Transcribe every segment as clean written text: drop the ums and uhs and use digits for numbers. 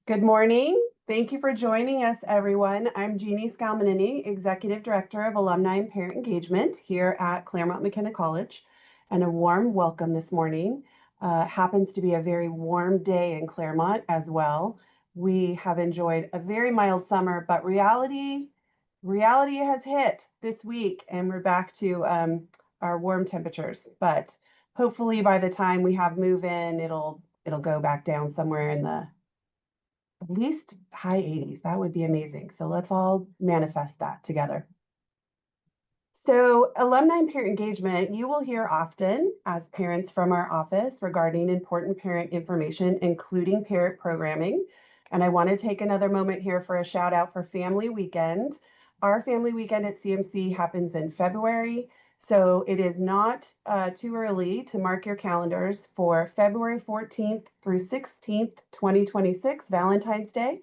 Good morning. Thank you for joining us, everyone. I'm Jeannie Scalmanini, Executive Director of Alumni and Parent Engagement here at Claremont McKenna College, and a warm welcome this morning. Happens to be a very warm day in Claremont as well. We have enjoyed a very mild summer, but reality has hit this week, and we're back to our warm temperatures. But hopefully, by the time we have move in, it'll go back down somewhere in the at least high 80s. That would be amazing. So let's all manifest that together. So alumni and parent engagement, you will hear often as parents from our office regarding important parent information, including parent programming. And I want to take another moment here for a shout out for Family Weekend. Our Family Weekend at CMC happens in February. So it is not too early to mark your calendars for February 14th through 16th, 2026, Valentine's Day.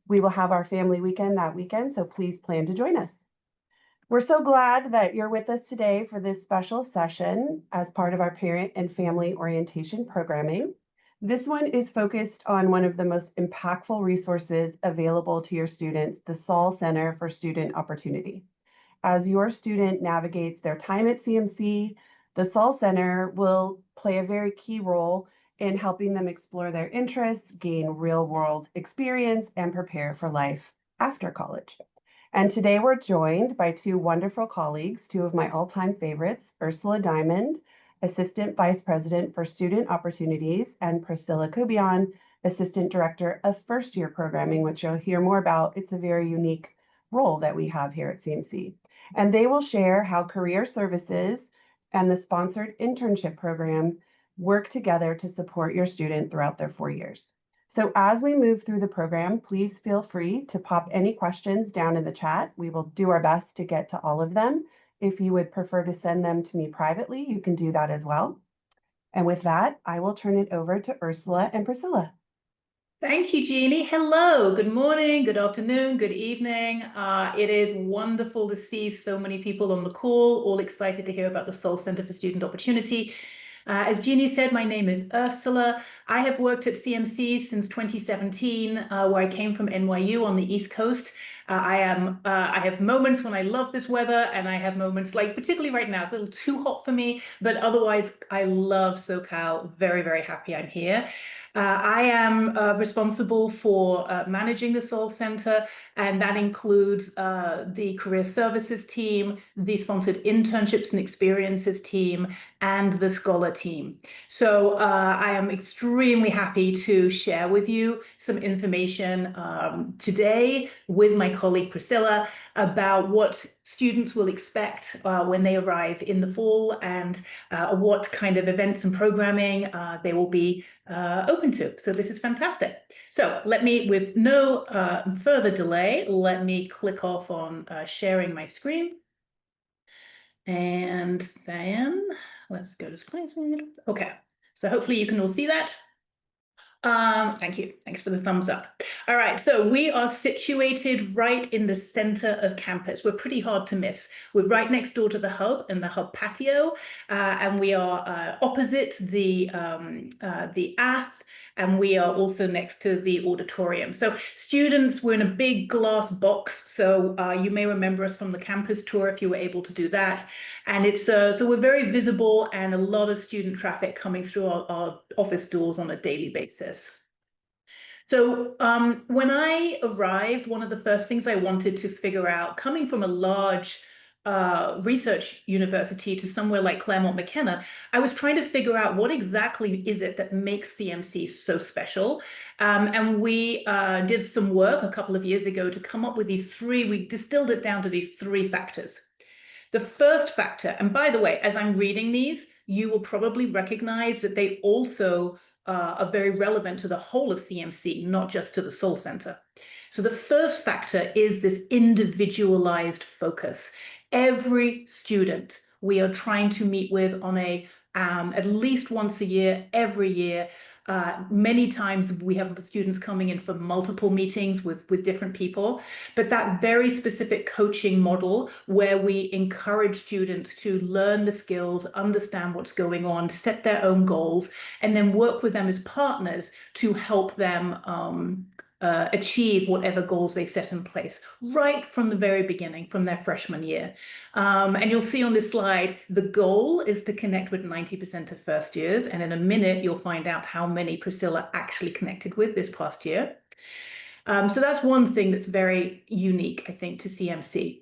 We will have our family weekend that weekend, so please plan to join us. We're so glad that you're with us today for this special session as part of our parent and family orientation programming. This one is focused on one of the most impactful resources available to your students, the Soll Center for Student Opportunity. As your student navigates their time at CMC, the Soll Center will play a very key role in helping them explore their interests, gain real-world experience, and prepare for life after college. And today we're joined by two wonderful colleagues, two of my all-time favorites, Ursula Diamond, Assistant Vice President for Student Opportunities, and Priscilla Cobian, Assistant Director of First Year Programming, which you'll hear more about. It's a very unique role that we have here at CMC. And they will share how career services and the sponsored internship program work together to support your student throughout their 4 years. So as we move through the program, please feel free to pop any questions down in the chat. We will do our best to get to all of them. If you would prefer to send them to me privately, you can do that as well. And with that, I will turn it over to Ursula and Priscilla. Thank you, Jeannie. Hello, good morning, good afternoon, good evening. It is wonderful to see so many people on the call, all excited to hear about the Soll Center for Student Opportunity. As Jeannie said, my name is Ursula. I have worked at CMC since 2017, where I came from NYU on the East Coast. I have moments when I love this weather, and I have moments like, particularly right now, it's a little too hot for me, but otherwise I love SoCal. Very, very happy I'm here. I am responsible for managing the Soll Center, and that includes the Career Services team, the Sponsored Internships and Experiences team, and the Scholar team. So I am extremely happy to share with you some information today with my colleague Priscilla about what students will expect when they arrive in the fall, and what kind of events and programming they will be open to. So this is fantastic. So let me, with no further delay, let me click off on sharing my screen. And then let's go to screen. Okay, so hopefully you can all see that. Thank you. Thanks for the thumbs up. All right, so we are situated right in the center of campus. We're pretty hard to miss. We're right next door to the hub and the hub patio, and we are opposite the ath, and we are also next to the auditorium. So students, we're in a big glass box, so you may remember us from the campus tour if you were able to do that. And it's so we're very visible, and a lot of student traffic coming through our office doors on a daily basis. So when I arrived, one of the first things I wanted to figure out, coming from a large research university to somewhere like Claremont McKenna, I was trying to figure out what exactly is it that makes CMC so special. And we did some work a couple of years ago to come up with these three, we distilled it down to these three factors. The first factor, and by the way, as I'm reading these, you will probably recognize that they also are very relevant to the whole of CMC, not just to the Soll Center. So the first factor is this individualized focus. Every student we are trying to meet with on a at least once a year, every year. Many times we have students coming in for multiple meetings with different people, but that very specific coaching model where we encourage students to learn the skills, understand what's going on, set their own goals, and then work with them as partners to help them achieve whatever goals they set in place right from the very beginning, from their freshman year. And you'll see on this slide, the goal is to connect with 90% of first years. And in a minute, you'll find out how many Priscilla actually connected with this past year. So that's one thing that's very unique, I think, to CMC.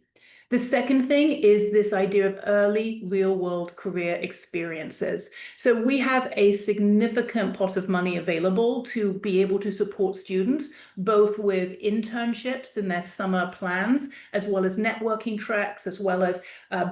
The second thing is this idea of early real-world career experiences. So we have a significant pot of money available to be able to support students, both with internships in their summer plans, as well as networking tracks, as well as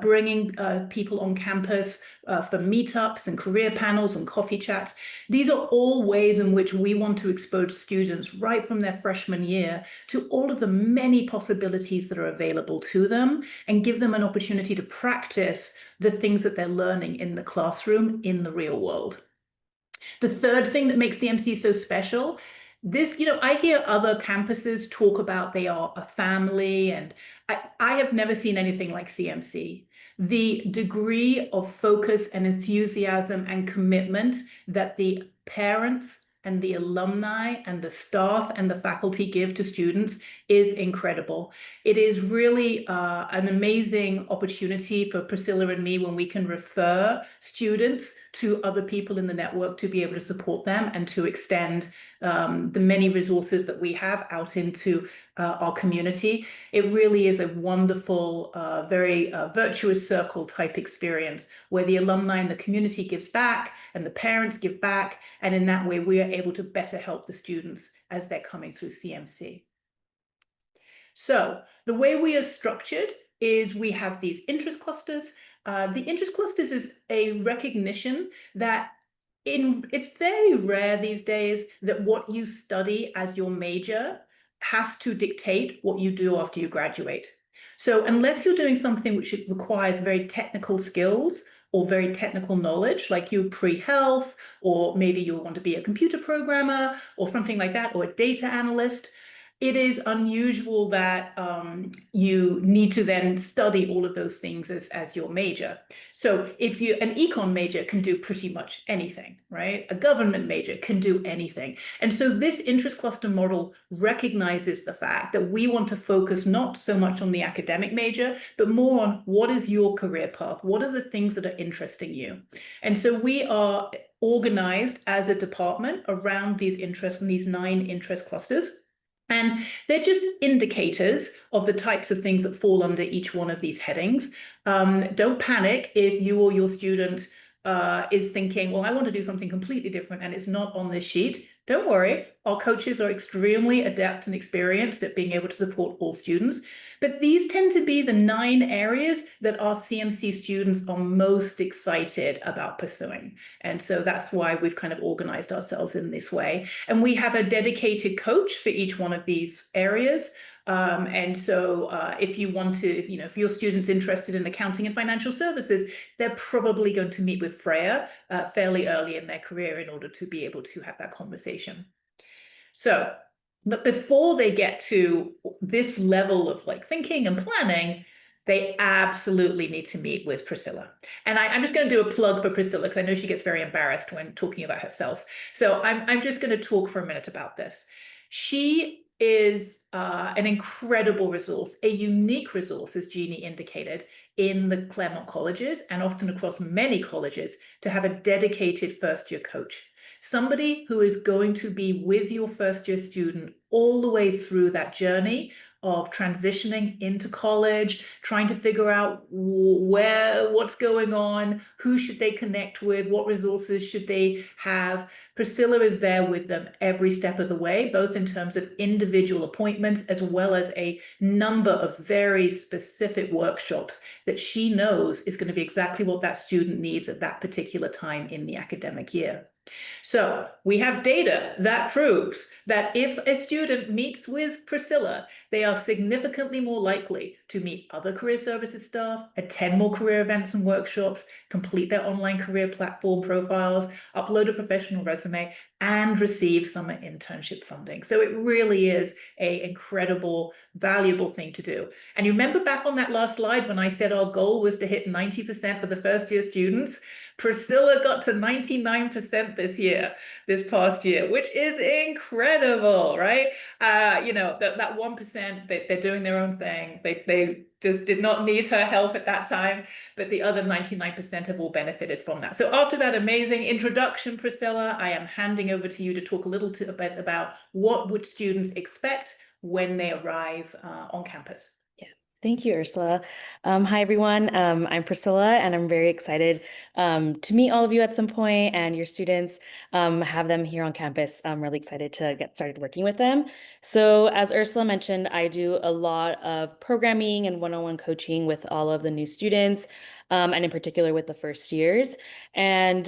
bringing people on campus for meetups and career panels and coffee chats. These are all ways in which we want to expose students right from their freshman year to all of the many possibilities that are available to them, and give them an opportunity to practice the things that they're learning in the classroom in the real world. The third thing that makes CMC so special, this, I hear other campuses talk about they are a family, and I have never seen anything like CMC. The degree of focus and enthusiasm and commitment that the parents and the alumni and the staff and the faculty give to students is incredible. It is really an amazing opportunity for Priscilla and me when we can refer students to other people in the network to be able to support them and to extend the many resources that we have out into our community. It really is a wonderful, very virtuous circle type experience where the alumni and the community gives back and the parents give back. And in that way, we are able to better help the students as they're coming through CMC. So the way we are structured is we have these interest clusters. The interest clusters is a recognition that it's very rare these days that what you study as your major has to dictate what you do after you graduate. So unless you're doing something which requires very technical skills or very technical knowledge, like you pre-health, or maybe you'll want to be a computer programmer or something like that, or a data analyst, it is unusual that you need to then study all of those things as your major. So if an econ major can do pretty much anything, right? A government major can do anything. And so this interest cluster model recognizes the fact that we want to focus not so much on the academic major, but more on what is your career path? What are the things that are interesting you? And so we are organized as a department around these interests and these 9 interest clusters. And they're just indicators of the types of things that fall under each one of these headings. Don't panic if you or your student is thinking, well, I want to do something completely different and it's not on this sheet. Don't worry, our coaches are extremely adept and experienced at being able to support all students. But these tend to be the 9 areas that our CMC students are most excited about pursuing. And so that's why we've kind of organized ourselves in this way. And we have a dedicated coach for each one of these areas. And so if you want to, if your student's interested in accounting and financial services, they're probably going to meet with Freya fairly early in their career in order to be able to have that conversation. So, but before they get to this level of like thinking and planning, they absolutely need to meet with Priscilla. And I'm just going to do a plug for Priscilla because I know she gets very embarrassed when talking about herself. So I'm just going to talk for a minute about this. She is an incredible resource, a unique resource, as Jeannie indicated, in the Claremont colleges and often across many colleges to have a dedicated first-year coach. Somebody who is going to be with your first-year student all the way through that journey of transitioning into college, trying to figure out what's going on, who should they connect with, what resources should they have. Priscilla is there with them every step of the way, both in terms of individual appointments as well as a number of very specific workshops that she knows is going to be exactly what that student needs at that particular time in the academic year. So we have data that proves that if a student meets with Priscilla, they are significantly more likely to meet other career services staff, attend more career events and workshops, complete their online career platform profiles, upload a professional resume, and receive summer internship funding. So it really is an incredible, valuable thing to do. And you remember back on that last slide when I said our goal was to hit 90% for the first year students? Priscilla got to 99% this past year, which is incredible, right? That 1%, they're doing their own thing. They just did not need her help at that time, but the other 99% have all benefited from that. So after that amazing introduction, Priscilla, I am handing over to you to talk a little bit about what would students expect when they arrive on campus. Thank you, Ursula. Hi, everyone. I'm Priscilla, and I'm very excited to meet all of you at some point and your students, have them here on campus. I'm really excited to get started working with them. So as Ursula mentioned, I do a lot of programming and one-on-one coaching with all of the new students, and in particular with the first years. And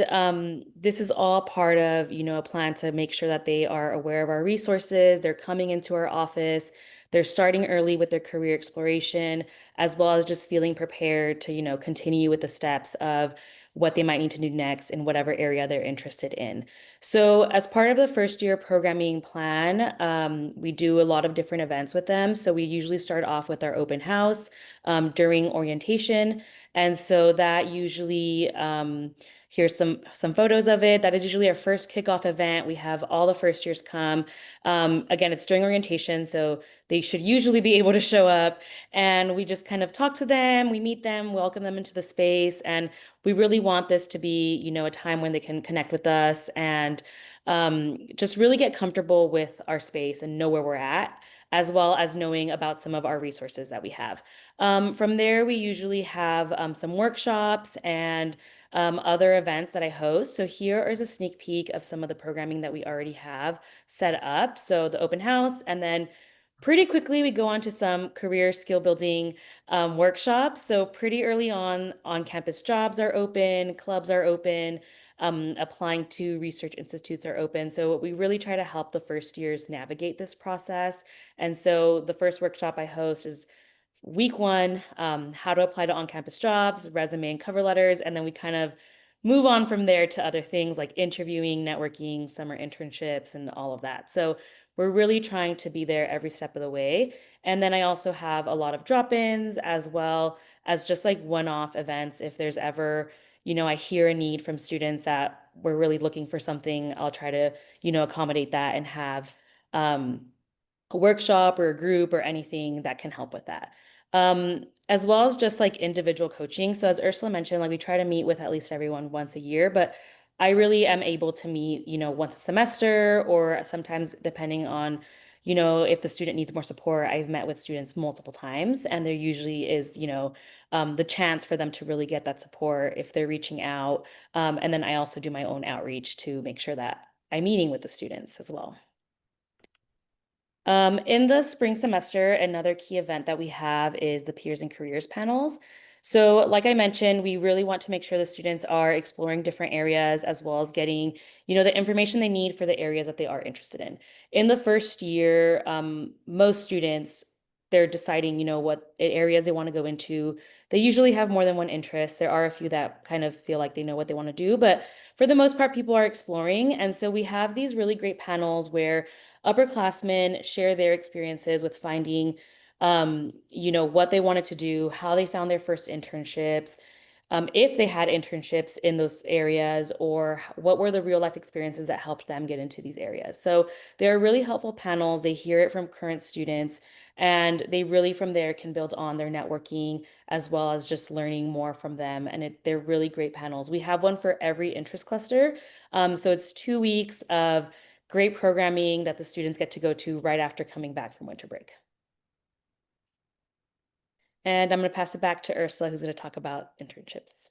this is all part of, a plan to make sure that they are aware of our resources. They're coming into our office. They're starting early with their career exploration, as well as just feeling prepared to, continue with the steps of what they might need to do next in whatever area they're interested in. So as part of the first year programming plan, we do a lot of different events with them. So we usually start off with our open house during orientation. And so that usually, here's some photos of it. That is usually our first kickoff event. We have all the first years come. Again, it's during orientation, so they should usually be able to show up, and we just kind of talk to them, we meet them, welcome them into the space, and we really want this to be, a time when they can connect with us and just really get comfortable with our space and know where we're at, as well as knowing about some of our resources that we have. From there, we usually have some workshops and other events that I host. So here is a sneak peek of some of the programming that we already have set up. So the open house, and then pretty quickly we go on to some career skill building workshops. So pretty early on campus jobs are open, clubs are open, applying to research institutes are open. So we really try to help the first years navigate this process. And so the first workshop I host is week one, how to apply to on-campus jobs, resume and cover letters, and then we kind of move on from there to other things like interviewing, networking, summer internships, and all of that. So we're really trying to be there every step of the way. And then I also have a lot of drop-ins as well as just like one-off events. If there's ever, I hear a need from students that we're really looking for something, I'll try to, accommodate that and have a workshop or a group or anything that can help with that. As well as just like individual coaching. So as Ursula mentioned, like we try to meet with at least everyone once a year, but I really am able to meet, once a semester, or sometimes depending on, if the student needs more support. I've met with students multiple times, and there usually is, the chance for them to really get that support if they're reaching out. And then I also do my own outreach to make sure that I'm meeting with the students as well. In the spring semester, another key event that we have is the Peers and Careers panels. So like I mentioned, we really want to make sure the students are exploring different areas as well as getting, the information they need for the areas that they are interested in. In the first year, most students, they're deciding, what areas they want to go into. They usually have more than one interest. There are a few that kind of feel like they know what they want to do, but for the most part, people are exploring. And so we have these really great panels where upperclassmen share their experiences with finding, what they wanted to do, how they found their first internships, if they had internships in those areas, or what were the real life experiences that helped them get into these areas. So they're really helpful panels. They hear it from current students, and they really from there can build on their networking as well as just learning more from them. And they're really great panels. We have one for every interest cluster. So it's 2 weeks of great programming that the students get to go to right after coming back from winter break. And I'm going to pass it back to Ursula, who's going to talk about internships.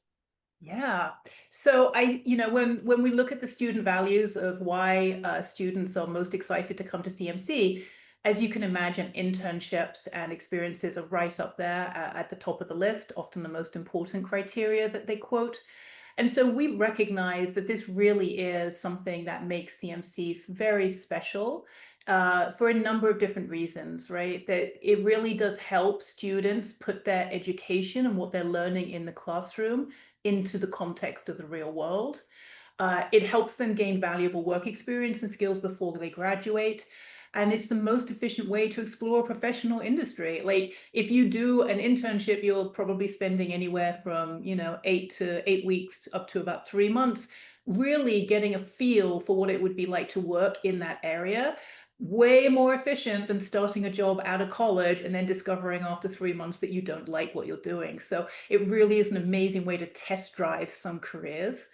Yeah. So when we look at the student values of why students are most excited to come to CMC, as you can imagine, internships and experiences are right up there at the top of the list, often the most important criteria that they quote. And so we recognize that this really is something that makes CMCs very special for a number of different reasons, right? That it really does help students put their education and what they're learning in the classroom into the context of the real world. It helps them gain valuable work experience and skills before they graduate. And it's the most efficient way to explore a professional industry. Like if you do an internship, you're probably spending anywhere from, 8 weeks up to about 3 months, really getting a feel for what it would be like to work in that area. Way more efficient than starting a job out of college and then discovering after 3 months that you don't like what you're doing. So it really is an amazing way to test drive some careers.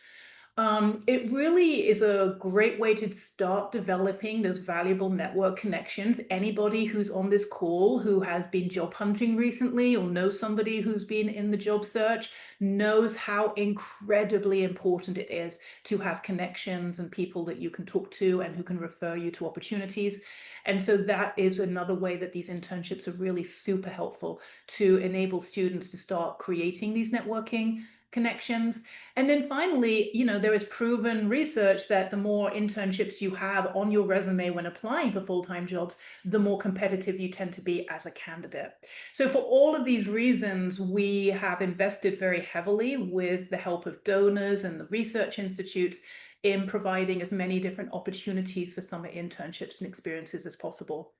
It really is a great way to start developing those valuable network connections. Anybody who's on this call who has been job hunting recently or knows somebody who's been in the job search knows how incredibly important it is to have connections and people that you can talk to and who can refer you to opportunities. And so that is another way that these internships are really super helpful to enable students to start creating these networking connections. And then finally, there is proven research that the more internships you have on your resume when applying for full-time jobs, the more competitive you tend to be as a candidate. So for all of these reasons, we have invested very heavily with the help of donors and the research institutes in providing as many different opportunities for summer internships and experiences as possible.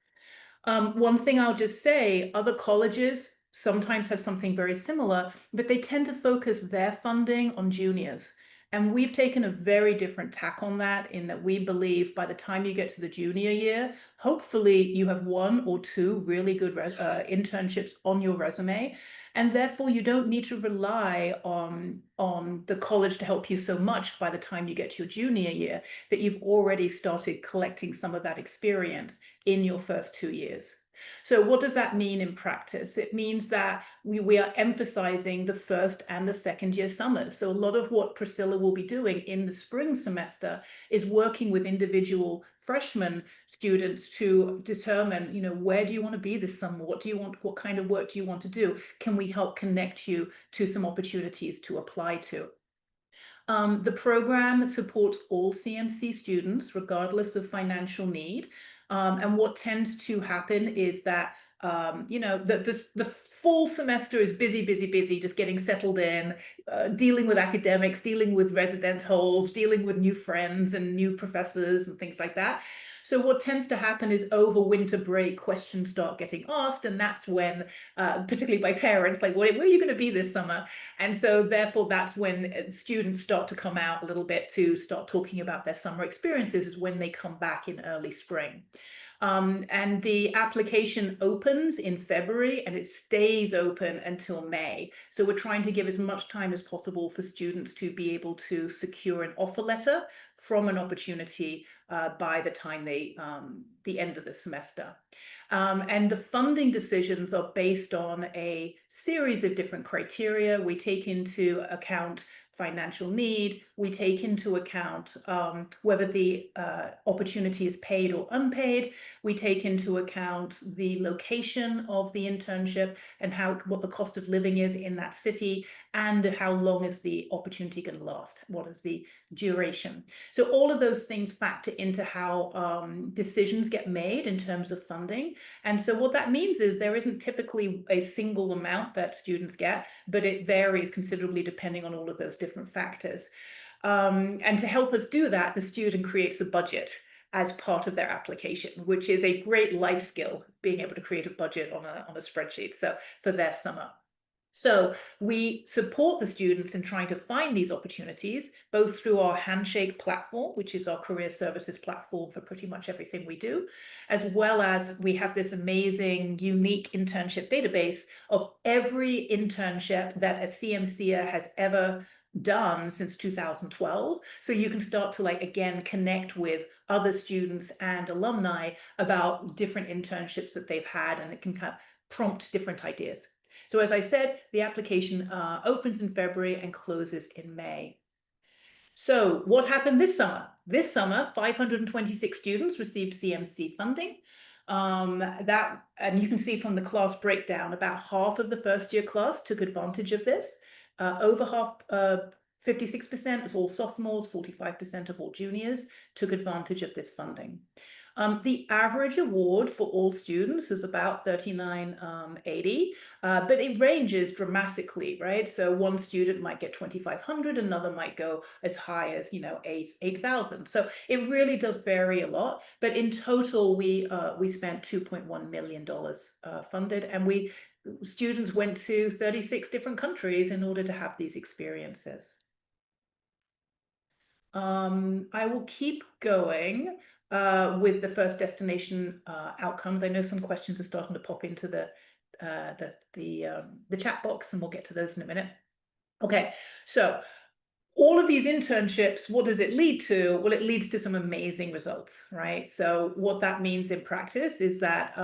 One thing I'll just say, other colleges sometimes have something very similar, but they tend to focus their funding on juniors. And we've taken a very different tack on that, in that we believe by the time you get to the junior year, hopefully you have 1 or 2 really good internships on your resume. And therefore you don't need to rely on the college to help you so much by the time you get to your junior year, that you've already started collecting some of that experience in your first 2 years. So what does that mean in practice? It means that we are emphasizing the first and the second year summers. So a lot of what Priscilla will be doing in the spring semester is working with individual freshman students to determine, where do you want to be this summer? What do you want? What kind of work do you want to do? Can we help connect you to some opportunities to apply to? The program supports all CMC students, regardless of financial need. And what tends to happen is that, the fall semester is busy, just getting settled in, dealing with academics, dealing with residence halls, dealing with new friends and new professors and things like that. So what tends to happen is over winter break, questions start getting asked, and that's when, particularly by parents, like, where are you going to be this summer? And so therefore, that's when students start to come out a little bit to start talking about their summer experiences, is when they come back in early spring. And the application opens in February and it stays open until May. So we're trying to give as much time as possible for students to be able to secure an offer letter from an opportunity by the time the end of the semester. And the funding decisions are based on a series of different criteria. We take into account financial need. We take into account whether the opportunity is paid or unpaid. We take into account the location of the internship and what the cost of living is in that city, and how long is the opportunity going to last? What is the duration? So all of those things factor into how decisions get made in terms of funding. And so what that means is there isn't typically a single amount that students get, but it varies considerably depending on all of those different factors. And to help us do that, the student creates a budget as part of their application, which is a great life skill, being able to create a budget on a spreadsheet, so for their summer. So we support the students in trying to find these opportunities, both through our Handshake platform, which is our career services platform for pretty much everything we do, as well as we have this amazing, unique internship database of every internship that a CMCer has ever done since 2012. So you can start to, again, connect with other students and alumni about different internships that they've had, and it can kind of prompt different ideas. So as I said, the application opens in February and closes in May. So what happened this summer? This summer, 526 students received CMC funding. And you can see from the class breakdown, about half of the first year class took advantage of this. Over half, 56% of all sophomores, 45% of all juniors took advantage of this funding. The average award for all students is about $39.80, but it ranges dramatically, right? So one student might get $2,500, another might go as high as, you know, $8,000. So it really does vary a lot. But in total, we spent $2.1 million funded, and students went to 36 different countries in order to have these experiences. I will keep going with the first destination outcomes. I know some questions are starting to pop into the chat box, and we'll get to those in a minute. Okay, so all of these internships, what does it lead to? Well, it leads to some amazing results, right? So what that means in practice is that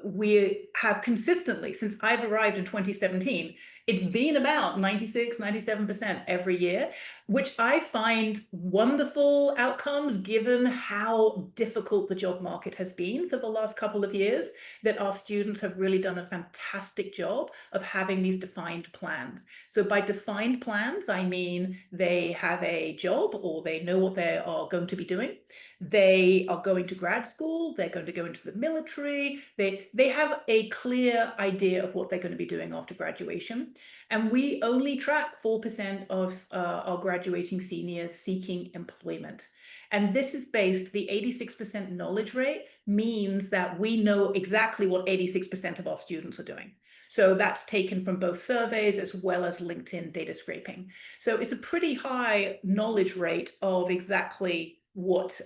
we have consistently, since I've arrived in 2017, it's been about 96, 97% every year, which I find wonderful outcomes given how difficult the job market has been for the last couple of years, that our students have really done a fantastic job of having these defined plans. So by defined plans, I mean they have a job or they know what they are going to be doing. They are going to grad school, they're going to go into the military, they have a clear idea of what they're going to be doing after graduation. And we only track 4% of our graduating seniors seeking employment. And this is based, the 86% knowledge rate means that we know exactly what 86% of our students are doing. So that's taken from both surveys as well as LinkedIn data scraping. So it's a pretty high knowledge rate of exactly what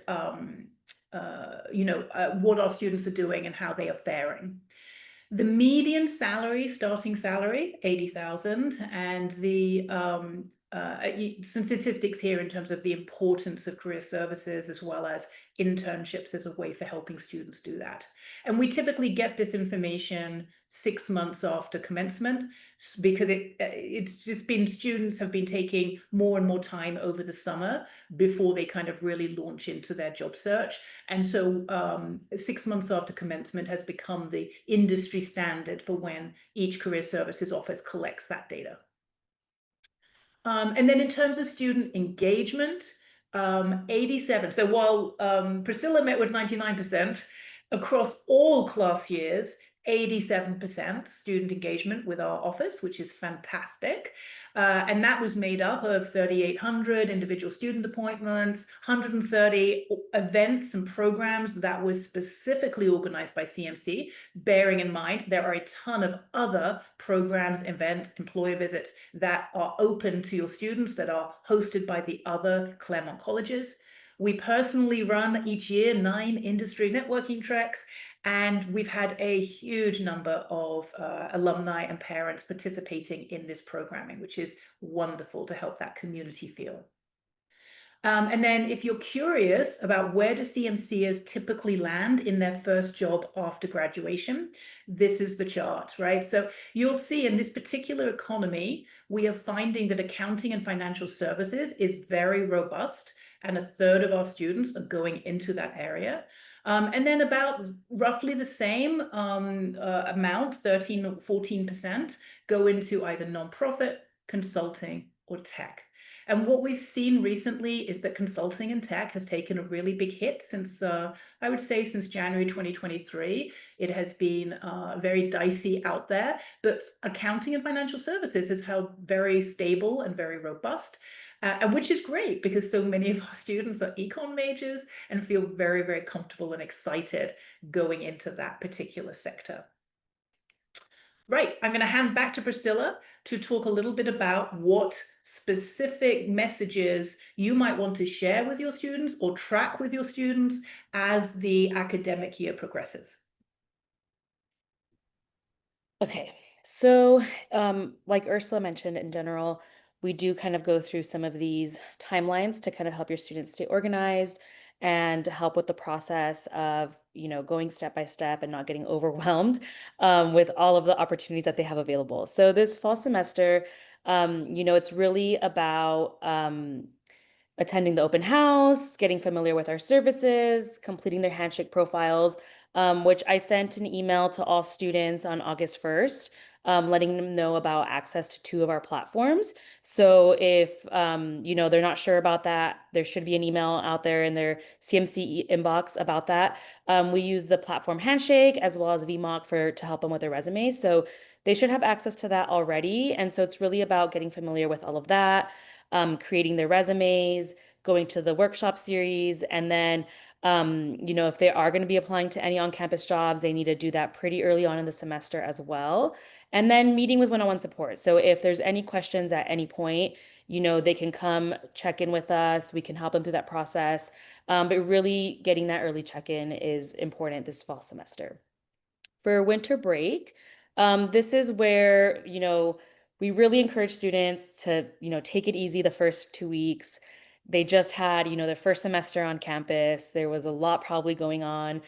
what our students are doing and how they are faring. The median salary, starting salary, 80,000, and some statistics here in terms of the importance of career services as well as internships as a way for helping students do that. And we typically get this information 6 months after commencement, because it's just been, students have been taking more and more time over the summer before they kind of really launch into their job search. And so 6 months after commencement has become the industry standard for when each career services office collects that data. And then in terms of student engagement, 87. So while Priscilla met with 99%, across all class years, 87% student engagement with our office, which is fantastic. And that was made up of 3,800 individual student appointments, 130 events and programs that was specifically organized by CMC, bearing in mind there are a ton of other programs, events, employer visits that are open to your students that are hosted by the other Claremont colleges. We personally run each year 9 industry networking treks, and we've had a huge number of alumni and parents participating in this programming, which is wonderful to help that community feel. And then if you're curious about where do CMCers typically land in their first job after graduation, this is the chart, right? So you'll see in this particular economy, we are finding that accounting and financial services is very robust, and 1/3 of our students are going into that area. And then about roughly the same amount, 13 or 14%, go into either nonprofit, consulting, or tech. And what we've seen recently is that consulting and tech has taken a really big hit since, I would say, since January 2023. It has been very dicey out there, but accounting and financial services has held very stable and very robust. And which is great because so many of our students are econ majors and feel very, very comfortable and excited going into that particular sector. Right, I'm going to hand back to Priscilla to talk a little bit about what specific messages you might want to share with your students or track with your students as the academic year progresses. Okay, so like Ursula mentioned, in general, we do kind of go through some of these timelines to kind of help your students stay organized and to help with the process of, going step by step and not getting overwhelmed with all of the opportunities that they have available. So this fall semester, it's really about attending the open house, getting familiar with our services, completing their handshake profiles, which I sent an email to all students on August 1st, letting them know about access to 2 of our platforms. So if they're not sure about that, there should be an email out there in their CMC inbox about that. We use the platform Handshake as well as VMOC to help them with their resumes. So they should have access to that already. And so it's really about getting familiar with all of that, creating their resumes, going to the workshop series, and then if they are going to be applying to any on-campus jobs, they need to do that pretty early on in the semester as well. And then meeting with one-on-one support. So if there's any questions at any point, they can come check in with us. We can help them through that process. But really getting that early check-in is important this fall semester. For winter break, this is where, we really encourage students to, take it easy the first 2 weeks. They just had, their first semester on campus. There was a lot probably going on.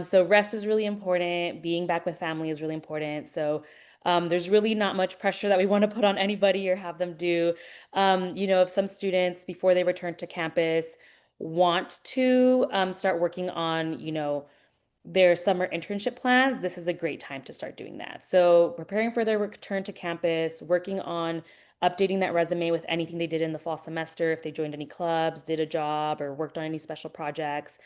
So rest is really important. Being back with family is really important. So there's really not much pressure that we want to put on anybody or have them do. If some students, before they return to campus, want to start working on, their summer internship plans, this is a great time to start doing that. So preparing for their return to campus, working on updating that resume with anything they did in the fall semester, if they joined any clubs, did a job, or worked on any special projects,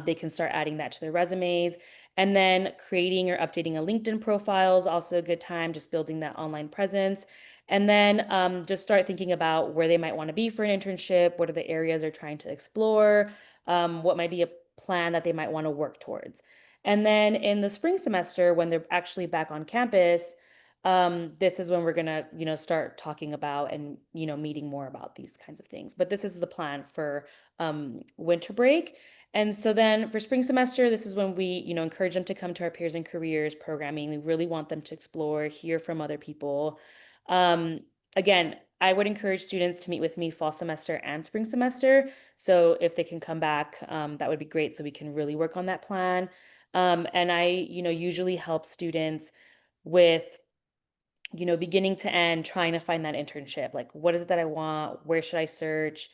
they can start adding that to their resumes. And then creating or updating a LinkedIn profile is also a good time, just building that online presence. And then just start thinking about where they might want to be for an internship, what are the areas they're trying to explore, what might be a plan that they might want to work towards. And then in the spring semester, when they're actually back on campus, this is when we're gonna, start talking about and, meeting more about these kinds of things. But this is the plan for winter break. And so then for spring semester, this is when we, encourage them to come to our Peers and Careers programming. We really want them to explore, hear from other people. Again, I would encourage students to meet with me fall semester and spring semester. So if they can come back, that would be great. So we can really work on that plan. And I, usually help students with, beginning to end, trying to find that internship. Like, what is it that I want? Where should I search?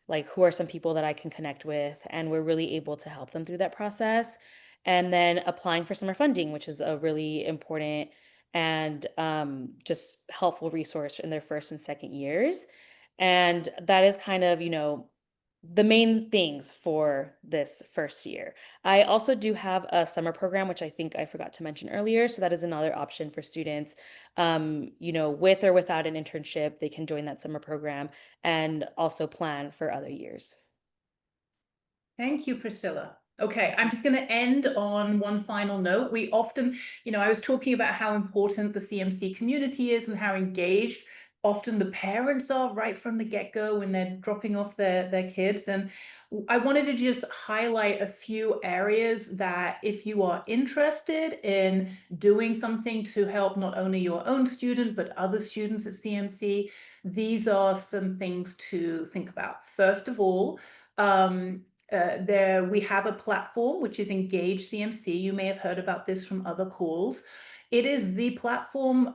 Like, who are some people that I can connect with? And we're really able to help them through that process. And then applying for summer funding, which is a really important and just helpful resource in their first and second years. And that is kind of, the main things for this first year. I also do have a summer program, which I think I forgot to mention earlier. So that is another option for students, with or without an internship, they can join that summer program and also plan for other years. Thank you, Priscilla. Okay, I'm just going to end on one final note. We often, I was talking about how important the CMC community is and how engaged often the parents are right from the get-go when they're dropping off their kids. And I wanted to just highlight a few areas that if you are interested in doing something to help not only your own student, but other students at CMC, these are some things to think about. First of all, we have a platform which is Engage CMC. You may have heard about this from other calls. It is the platform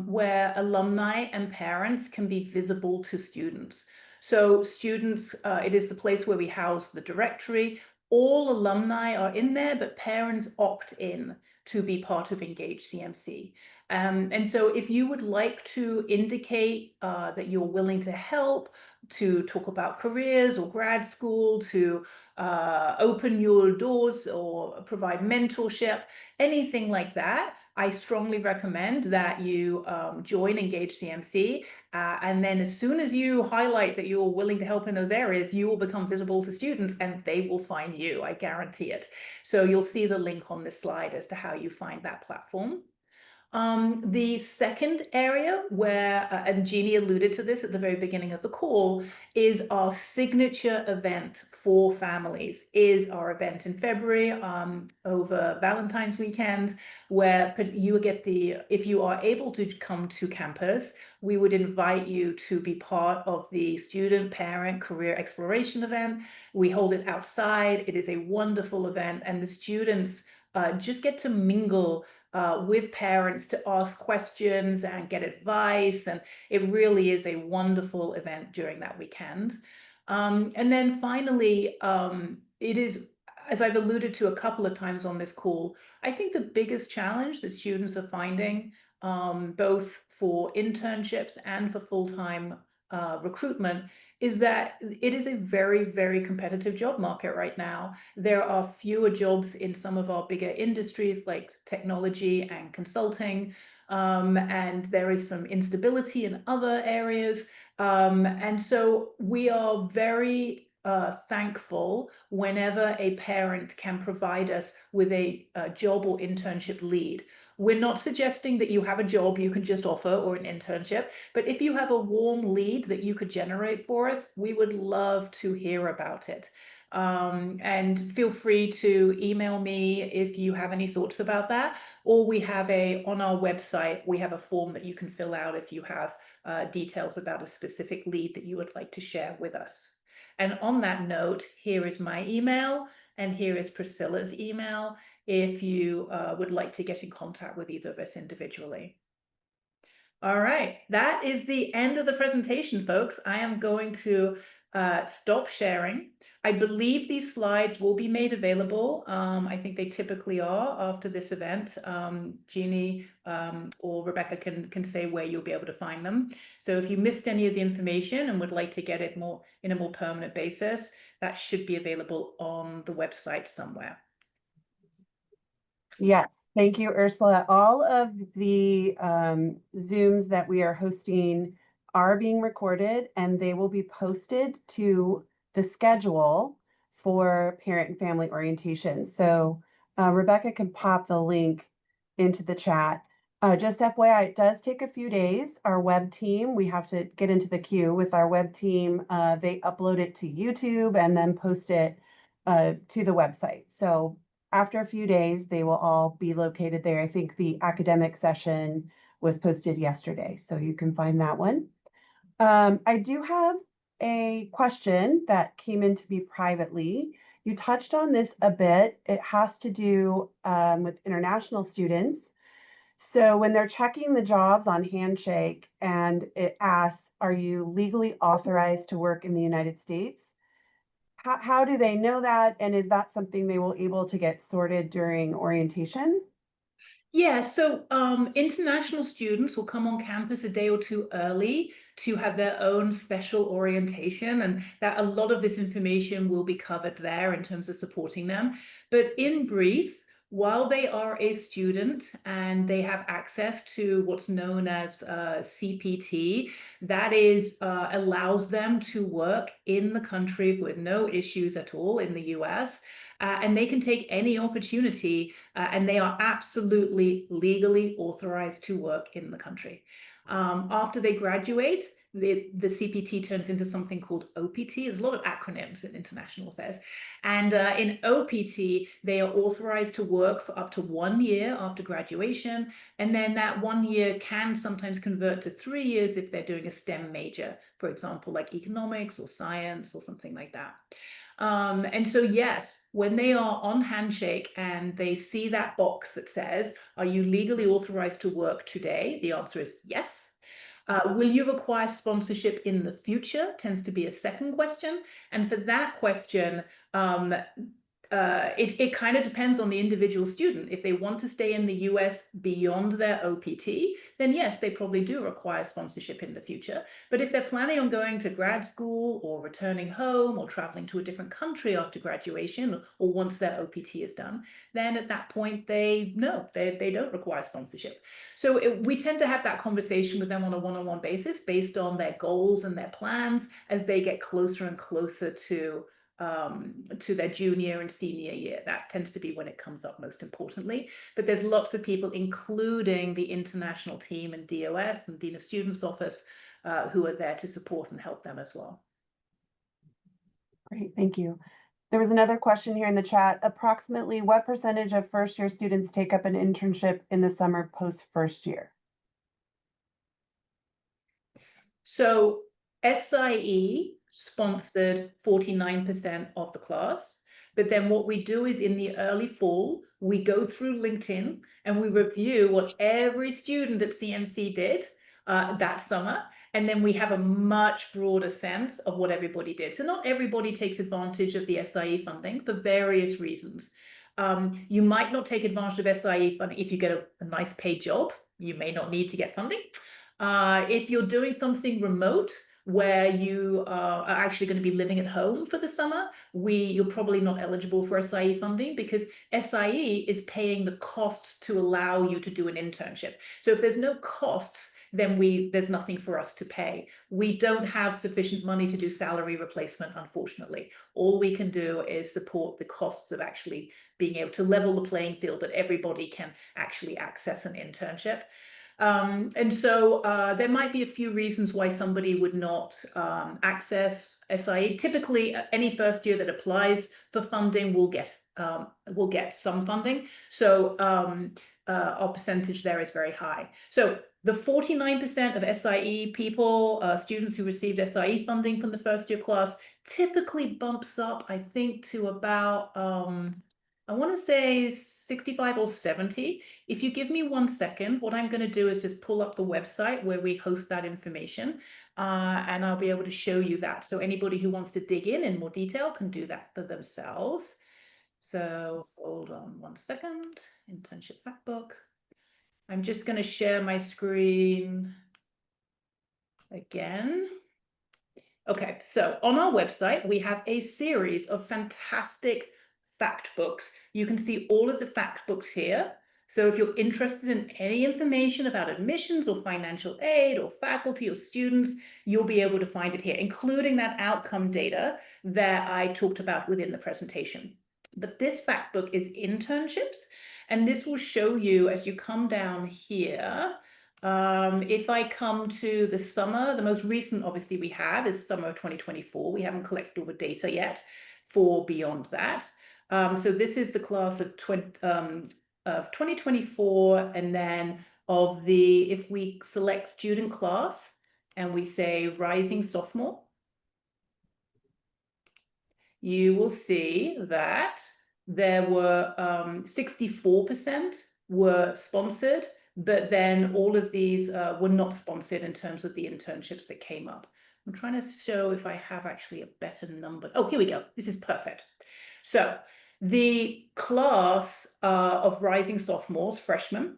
where alumni and parents can be visible to students. So students, it is the place where we house the directory. All alumni are in there, but parents opt in to be part of Engage CMC. And so if you would like to indicate that you're willing to help, to talk about careers or grad school, to open your doors or provide mentorship, anything like that, I strongly recommend that you join Engage CMC. And then as soon as you highlight that you're willing to help in those areas, you will become visible to students and they will find you, I guarantee it. So you'll see the link on this slide as to how you find that platform. The second area where, and Jeannie alluded to this at the very beginning of the call, is our signature event for families, is our event in February over Valentine's weekend, where you get if you are able to come to campus, we would invite you to be part of the student parent career exploration event. We hold it outside. It is a wonderful event, and the students just get to mingle with parents to ask questions and get advice. And it really is a wonderful event during that weekend. And then finally, it is as I've alluded to a couple of times on this call, I think the biggest challenge that students are finding, both for internships and for full-time recruitment, is that it is a very, very competitive job market right now. There are fewer jobs in some of our bigger industries like technology and consulting, and there is some instability in other areas. And so we are very thankful whenever a parent can provide us with a job or internship lead. We're not suggesting that you have a job you can just offer or an internship, but if you have a warm lead that you could generate for us, we would love to hear about it. And feel free to email me if you have any thoughts about that, or we have on our website, we have a form that you can fill out if you have details about a specific lead that you would like to share with us. And on that note, here is my email, and here is Priscilla's email if you would like to get in contact with either of us individually. All right, that is the end of the presentation, folks. I am going to stop sharing. I believe these slides will be made available. I think they typically are after this event. Jeannie or Rebecca can say where you'll be able to find them. So if you missed any of the information and would like to get it in a more permanent basis, that should be available on the website somewhere. Yes, thank you, Ursula. All of the Zooms that we are hosting are being recorded, and they will be posted to the schedule for parent and family orientation. So Rebecca can pop the link into the chat. Just FYI, it does take a few days. Our web team, we have to get into the queue with our web team. They upload it to YouTube and then post it to the website. So after a few days, they will all be located there. I think the academic session was posted yesterday, so you can find that one. I do have a question that came in to me privately. You touched on this a bit. It has to do with international students. So when they're checking the jobs on Handshake and it asks, are you legally authorized to work in the United States? How do they know that? And is that something they will able to get sorted during orientation? Yeah, so international students will come on campus a day or two early to have their own special orientation, and that a lot of this information will be covered there in terms of supporting them. But in brief, while they are a student and they have access to what's known as CPT, that is allows them to work in the country with no issues at all in the US, and they can take any opportunity, and they are absolutely legally authorized to work in the country. After they graduate, the CPT turns into something called OPT. There's a lot of acronyms in international affairs. And in OPT, they are authorized to work for up to 1 year after graduation. And then that 1 year can sometimes convert to 3 years if they're doing a STEM major, for example, like economics or science or something like that. And so, yes, when they are on Handshake and they see that box that says, are you legally authorized to work today? The answer is yes. Will you require sponsorship in the future? Tends to be a second question. And for that question, it kind of depends on the individual student. If they want to stay in the US beyond their OPT, then yes, they probably do require sponsorship in the future. But if they're planning on going to grad school or returning home or traveling to a different country after graduation or once their OPT is done, then at that point they don't require sponsorship. So we tend to have that conversation with them on a one-on-one basis based on their goals and their plans as they get closer and closer to their junior and senior year. That tends to be when it comes up most importantly. But there's lots of people, including the international team and DOS and Dean of Students Office, who are there to support and help them as well. Great, thank you. There was another question here in the chat. Approximately what percentage of first-year students take up an internship in the summer post first year? So SIE sponsored 49% of the class. But then what we do is in the early fall, we go through LinkedIn and we review what every student at CMC did. that summer. And then we have a much broader sense of what everybody did. So not everybody takes advantage of the SIE funding for various reasons. You might not take advantage of SIE funding if you get a nice paid job. You may not need to get funding. If you're doing something remote, where you are actually going to be living at home for the summer, you're probably not eligible for SIE funding, because SIE is paying the costs to allow you to do an internship. So if there's no costs, then there's nothing for us to pay. We don't have sufficient money to do salary replacement, unfortunately. All we can do is support the costs of actually being able to level the playing field, that everybody can actually access an internship. And so there might be a few reasons why somebody would not access SIE. Typically, any first year that applies for funding will get some funding. So our percentage there is very high. So the 49% of SIE people, students who received SIE funding from the first year class, typically bumps up, I think, to about I want to say 65 or 70. If you give me 1 second, what I'm going to do is just pull up the website where we host that information, and I'll be able to show you that. So anybody who wants to dig in more detail can do that for themselves. So hold on 1 second. Internship Factbook. I'm just going to share my screen again. Okay, so on our website, we have a series of fantastic fact books. You can see all of the fact books here. So if you're interested in any information about admissions or financial aid or faculty or students, you'll be able to find it here, including that outcome data that I talked about within the presentation. But this fact book is internships, and this will show you as you come down here. If I come to the summer, the most recent obviously we have is summer of 2024. We haven't collected all the data yet for beyond that. So this is the class of 2024, and then if we select student class and we say rising sophomore, you will see that there were 64% were sponsored, but then all of these were not sponsored in terms of the internships that came up. I'm trying to show if I have actually a better number. Oh, here we go. This is perfect. So the class of rising sophomores, freshmen,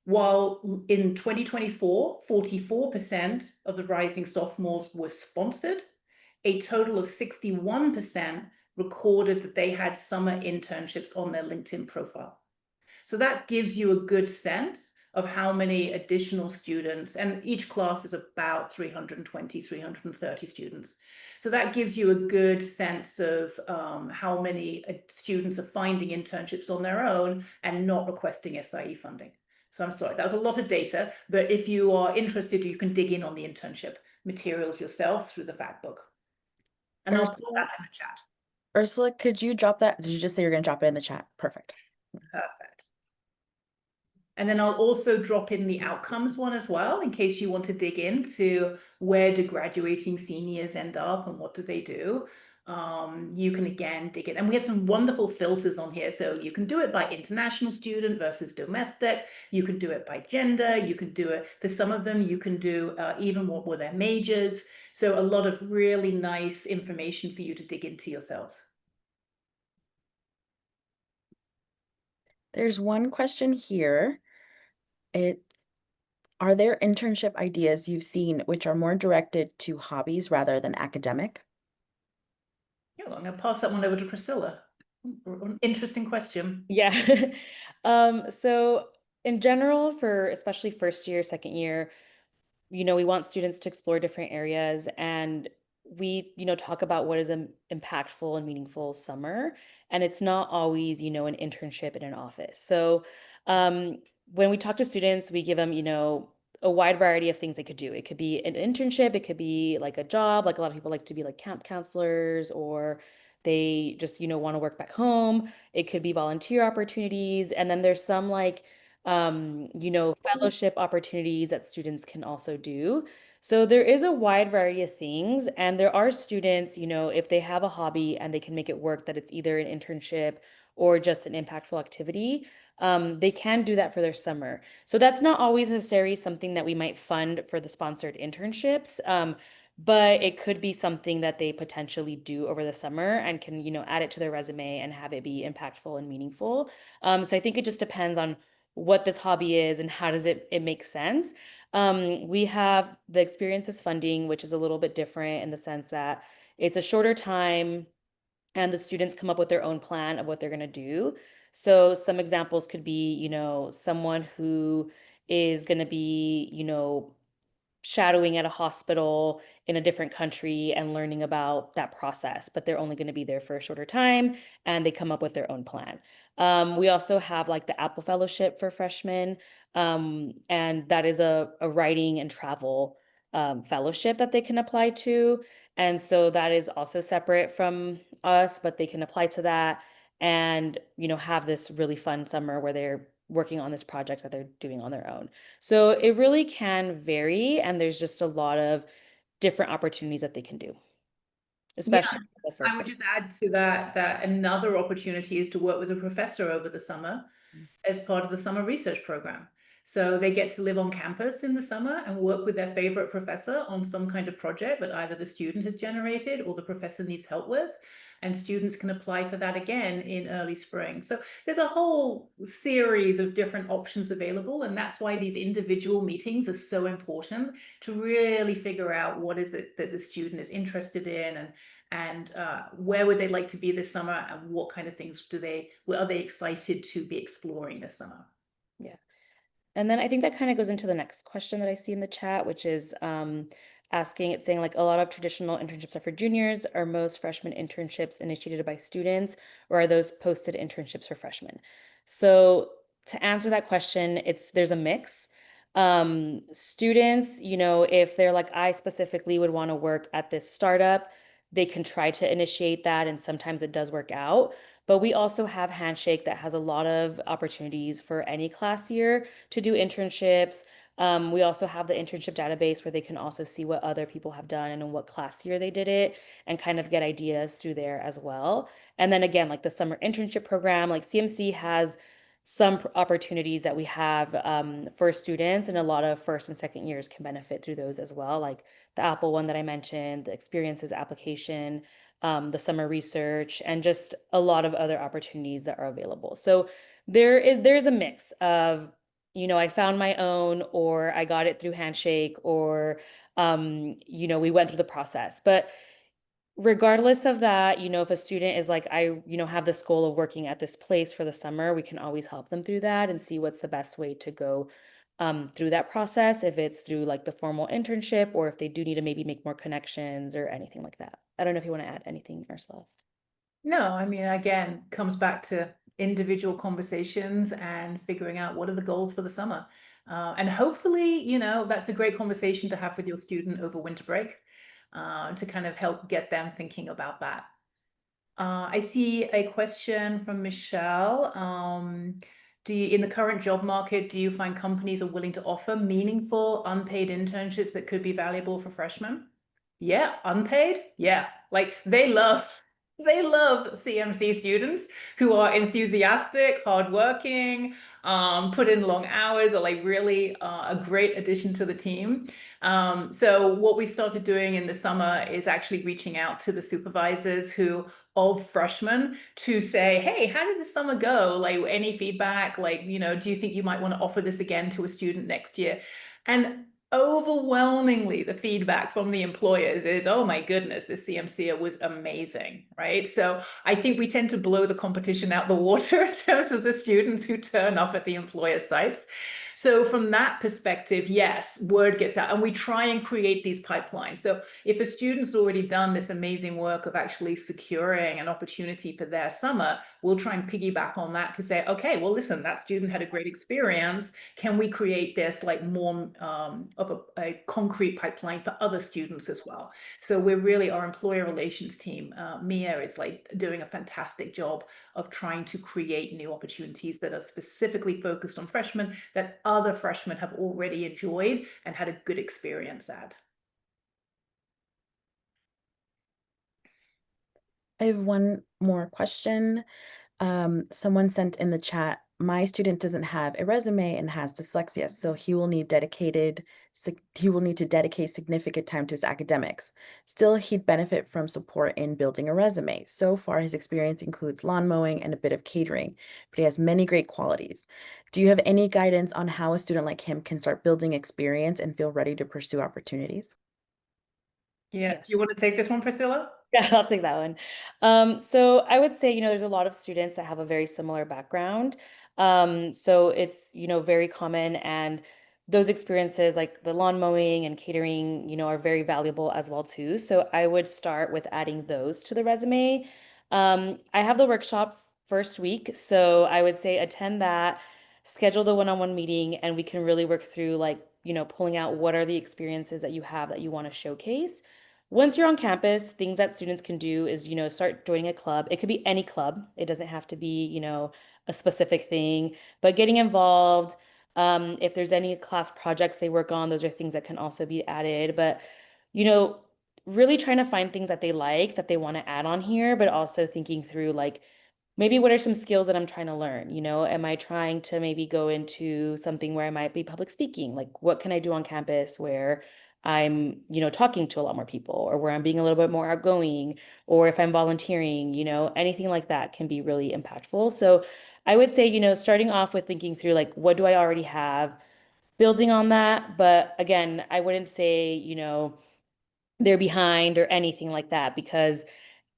while in 2024, 44% of the rising sophomores were sponsored, a total of 61% recorded that they had summer internships on their LinkedIn profile. So that gives you a good sense of how many additional students, and each class is about 320, 330 students. So that gives you a good sense of how many students are finding internships on their own and not requesting SIE funding. So I'm sorry, that was a lot of data, but if you are interested, you can dig in on the internship materials yourself through the fact book. And I'll put that in the chat. Ursula, could you drop that? Did you just say you're going to drop it in the chat? Perfect. Perfect. And then I'll also drop in the outcomes one as well, in case you want to dig into where do graduating seniors end up and what do they do. You can again dig in, and we have some wonderful filters on here. So you can do it by international student versus domestic. You can do it by gender. You can do it for some of them. You can do even what were their majors. So a lot of really nice information for you to dig into yourselves. There's one question here. Are there internship ideas you've seen which are more directed to hobbies rather than academic? Yeah, I'm going to pass that one over to Priscilla. Interesting question. Yeah. So in general, for especially first year, second year, we want students to explore different areas, and we, talk about what is an impactful and meaningful summer. And it's not always, an internship in an office. So when we talk to students, we give them, a wide variety of things they could do. It could be an internship, it could be like a job, like a lot of people like to be like camp counselors, or they just, want to work back home. It could be volunteer opportunities. And then there's some like fellowship opportunities that students can also do. So there is a wide variety of things. And there are students, if they have a hobby and they can make it work, that it's either an internship or just an impactful activity, they can do that for their summer. So that's not always necessarily something that we might fund for the sponsored internships. But it could be something that they potentially do over the summer and can, add it to their resume and have it be impactful and meaningful. So I think it just depends on what this hobby is and how does it make sense. We have the experiences funding, which is a little bit different in the sense that it's a shorter time and the students come up with their own plan of what they're going to do. So some examples could be, someone who is going to be, shadowing at a hospital in a different country and learning about that process, but they're only going to be there for a shorter time and they come up with their own plan. We also have like the Apple Fellowship for freshmen, and that is a writing and travel fellowship that they can apply to. And so that is also separate from us, but they can apply to that and, have this really fun summer where they're working on this project that they're doing on their own. So it really can vary, and there's just a lot of different opportunities that they can do, especially the I first would semester. just add to that another opportunity is to work with a professor over the summer as part of the summer research program. So they get to live on campus in the summer and work with their favorite professor on some kind of project that either the student has generated or the professor needs help with. And students can apply for that again in early spring. So there's a whole series of different options available. And that's why these individual meetings are so important, to really figure out what is it that the student is interested in, and where would they like to be this summer, and what kind of things are they excited to be exploring this summer? Yeah. And then I think that kind of goes into the next question that I see in the chat, which is asking, it's saying like a lot of traditional internships are for juniors. Are most freshman internships initiated by students, or are those posted internships for freshmen? So to answer that question, there's a mix. Students, if they're like, I specifically would want to work at this startup, they can try to initiate that, and sometimes it does work out. But we also have Handshake that has a lot of opportunities for any class year to do internships. We also have the internship database where they can also see what other people have done and in what class year they did it, and kind of get ideas through there as well. And then again, like the summer internship program, like CMC has some opportunities that we have for students, and a lot of first and second years can benefit through those as well, like the Apple one that I mentioned, the experiences application, the summer research, and just a lot of other opportunities that are available. So there's a mix of, I found my own, or I got it through Handshake, or we went through the process. But regardless of that, if a student is like, I, have this goal of working at this place for the summer, we can always help them through that and see what's the best way to go through that process, if it's through like the formal internship, or if they do need to maybe make more connections or anything like that. I don't know if you want to add anything, Ursula. No, I mean, again, comes back to individual conversations and figuring out what are the goals for the summer. And hopefully, that's a great conversation to have with your student over winter break, to kind of help get them thinking about that. I see a question from Michelle. In the current job market, do you find companies are willing to offer meaningful unpaid internships that could be valuable for freshmen? Yeah, unpaid? Yeah, like they love CMC students who are enthusiastic, hardworking, put in long hours, are like really a great addition to the team. So what we started doing in the summer is actually reaching out to the supervisors of freshmen to say, hey, how did the summer go? Like, any feedback? Like, do you think you might want to offer this again to a student next year? And overwhelmingly, the feedback from the employers is, oh my goodness, this CMCer was amazing, right? So I think we tend to blow the competition out the water in terms of the students who turn up at the employer sites. So from that perspective, yes, word gets out, and we try and create these pipelines. So if a student's already done this amazing work of actually securing an opportunity for their summer, we'll try and piggyback on that to say, okay, well, listen, that student had a great experience. Can we create this like more of a concrete pipeline for other students as well? So we're really, our employer relations team, Mia, is like doing a fantastic job of trying to create new opportunities that are specifically focused on freshmen that other freshmen have already enjoyed and had a good experience at. I have one more question. Someone sent in the chat, my student doesn't have a resume and has dyslexia, so he will need to dedicate significant time to his academics. Still, he'd benefit from support in building a resume. So far, his experience includes lawn mowing and a bit of catering, but he has many great qualities. Do you have any guidance on how a student like him can start building experience and feel ready to pursue opportunities? Yeah, Yes. you want to take this one, Priscilla? Yeah, I'll take that one. So I would say, there's a lot of students that have a very similar background. So it's, very common, and those experiences like the lawn mowing and catering, are very valuable as well too. So I would start with adding those to the resume. I have the workshop first week, so I would say attend that, schedule the one-on-one meeting, and we can really work through like, pulling out what are the experiences that you have that you want to showcase. Once you're on campus, things that students can do is, start joining a club. It could be any club. It doesn't have to be, a specific thing, but getting involved. If there's any class projects they work on, those are things that can also be added. But, you know, really trying to find things that they like, that they want to add on here, but also thinking through like, maybe what are some skills that I'm trying to learn? Am I trying to maybe go into something where I might be public speaking? Like, what can I do on campus where I'm, talking to a lot more people, or where I'm being a little bit more outgoing, or if I'm volunteering, anything like that can be really impactful. So I would say, starting off with thinking through like, what do I already have, building on that. But again, I wouldn't say, they're behind or anything like that, because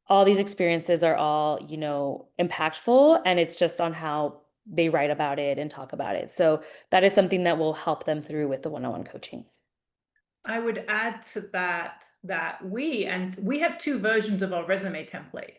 all these experiences are all, impactful, and it's just on how they write about it and talk about it. So that is something that will help them through with the one-on-one coaching. I would add to that we have two versions of our resume template.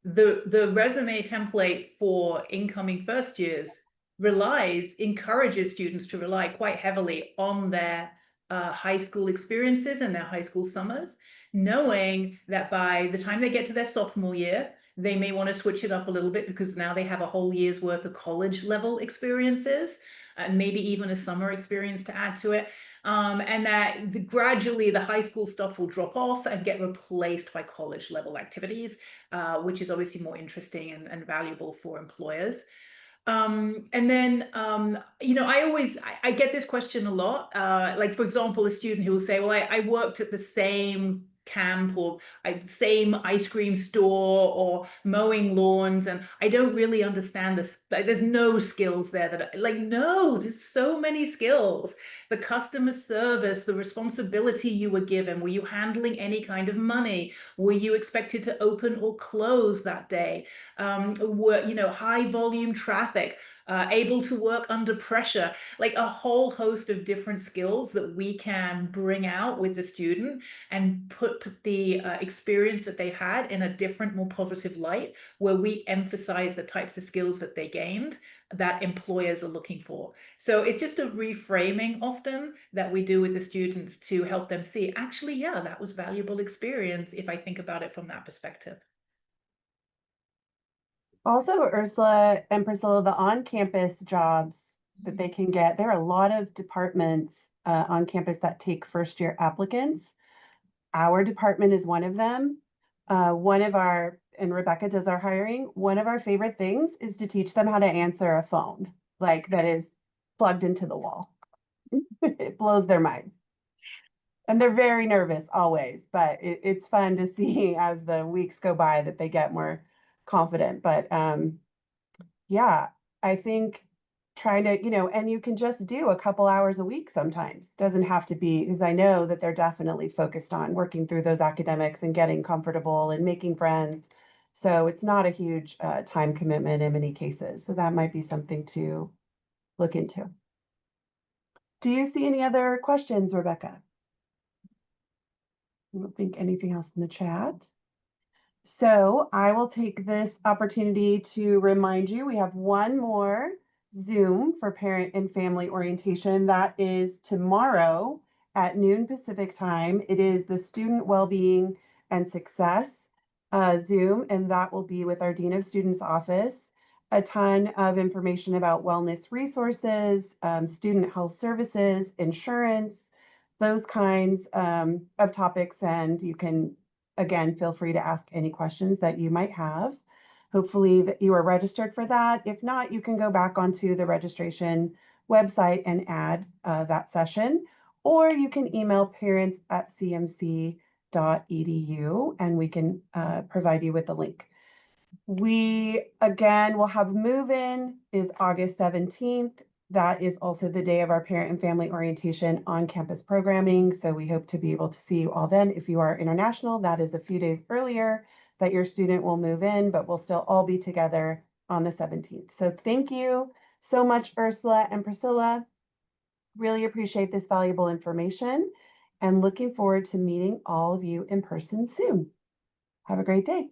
The resume template for incoming first years encourages students to rely quite heavily on their high school experiences and their high school summers, knowing that by the time they get to their sophomore year, they may want to switch it up a little bit because now they have a whole year's worth of college level experiences, and maybe even a summer experience to add to it. And that gradually the high school stuff will drop off and get replaced by college level activities, which is obviously more interesting and valuable for employers. And then, I get this question a lot. Like, for example, a student who will say, well, I worked at the same camp or same ice cream store or mowing lawns, and I don't really understand this. There's no skills there no, there's so many skills. The customer service, the responsibility you were given, were you handling any kind of money? Were you expected to open or close that day? High volume traffic, able to work under pressure, like a whole host of different skills that we can bring out with the student and put the experience that they've had in a different, more positive light, where we emphasize the types of skills that they gained that employers are looking for. So it's just a reframing often that we do with the students to help them see, actually, yeah, that was valuable experience if I think about it from that perspective. Also, Ursula and Priscilla, the on-campus jobs that they can get, there are a lot of departments on campus that take first-year applicants. Our department is one of them. And Rebecca does our hiring, one of our favorite things is to teach them how to answer a phone, like that is plugged into the wall. It blows their minds. And they're very nervous always, but it's fun to see as the weeks go by that they get more confident. But yeah, I think trying to, and you can just do a couple hours a week sometimes. Doesn't have to be, because I know that they're definitely focused on working through those academics and getting comfortable and making friends. So it's not a huge time commitment in many cases. So that might be something to look into. Do you see any other questions, Rebecca? I don't think anything else in the chat. So I will take this opportunity to remind you, we have one more Zoom for parent and family orientation. That is tomorrow at noon Pacific time. It is the Student Wellbeing and Success Zoom, and that will be with our Dean of Students office. A ton of information about wellness resources, student health services, insurance, those kinds of topics. And you can, again, feel free to ask any questions that you might have. Hopefully that you are registered for that. If not, you can go back onto the registration website and add that session, or you can email parents@cmc.edu and we can provide you with the link. We, again, will have move-in is August 17th. That is also the day of our parent and family orientation on campus programming. So we hope to be able to see you all then. If you are international, that is a few days earlier that your student will move in, but we'll still all be together on the 17th. So thank you so much, Ursula and Priscilla. Really appreciate this valuable information and looking forward to meeting all of you in person soon. Have a great day.